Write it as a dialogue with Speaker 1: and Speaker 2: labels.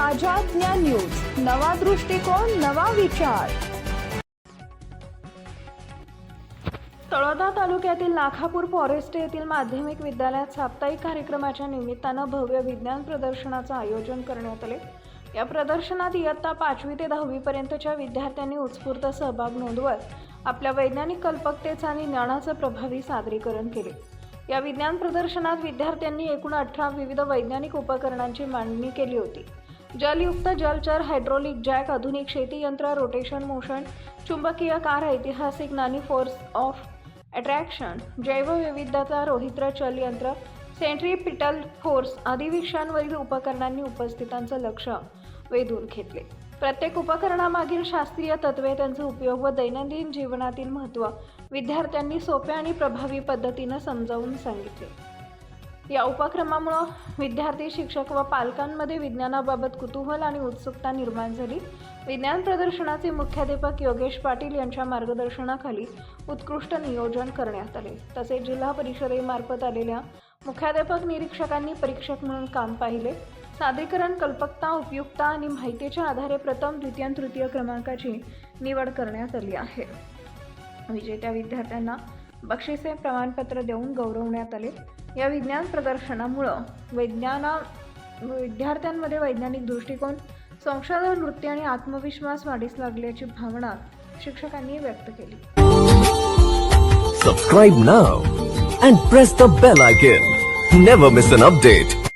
Speaker 1: आझाद ज्ञान न्यूज, नवा दृष्टिकोन, नवा विचार। तळोदा तालुक्यातील लाखापूर फॉरेस्ट येथील माध्यमिक विद्यालयात साप्ताहिक कार्यक्रमाच्या निमित्तानं भव्य विज्ञान प्रदर्शनाचं आयोजन करण्यात आले। या प्रदर्शनात इयत्ता 5वी ते 10वी पर्यंतच्या विद्यार्थ्यांनी उत्स्फूर्त सहभाग नोंदवत आपल्या वैज्ञानिक कल्पकतेचं आणि ज्ञानाचं प्रभावी सादरीकरण केले। या विज्ञान प्रदर्शनात विद्यार्थ्यांनी एकूण 18 विविध वैज्ञानिक उपकरणांची मांडणी केली होती। जलयुक्त जलचर, हायड्रोलिक जॅक, आधुनिक शेती यंत्र, रोटेशन मोशन, चुंबकीय कार, ऐतिहासिक नाणी, फोर्स ऑफ अट्रॅक्शन, जैवविविधता, रोहित्र चल यंत्र, सेंट्रीपिटल फोर्स आदी विषयांवरील उपकरणांनी उपस्थितांचं लक्ष वेधून घेतले। प्रत्येक उपकरणामागील शास्त्रीय तत्त्वे, त्यांचा उपयोग व दैनंदिन जीवनातील महत्त्व विद्यार्थ्यांनी सोप्या आणि प्रभावी पद्धतीने समजावून सांगितले। या उपक्रमामुळे विद्यार्थी, शिक्षक व पालकांमध्ये विज्ञानाबाबत कुतूहल आणि उत्सुकता निर्माण झाली। विज्ञान प्रदर्शनाचे मुख्याध्यापक योगेश पाटील यांच्या मार्गदर्शनाखाली उत्कृष्ट नियोजन करण्यात आले। तसेच जिल्हा परिषदेमार्फत आलेल्या मुख्याध्यापक निरीक्षकांनी परीक्षक म्हणून काम पाहिले। सादरीकरण, कल्पकता, उपयुक्तता आणि माहितीच्या आधारे प्रथम, द्वितीय आणि तृतीय क्रमांकाची निवड करण्यात आली आहे। विजेत्या विद्यार्थ्यांना बक्षिसे, प्रमाणपत्र देऊन गौरवण्यात आले। या विज्ञान प्रदर्शनामुळे विद्यार्थ्यांमध्ये वैज्ञानिक दृष्टिकोन, संशोधन वृत्ती आणि आत्मविश्वास वाढीस लागल्याची भावना शिक्षकांनी व्यक्त केली।
Speaker 2: Subscribe now and press the bell icon. Never miss an update.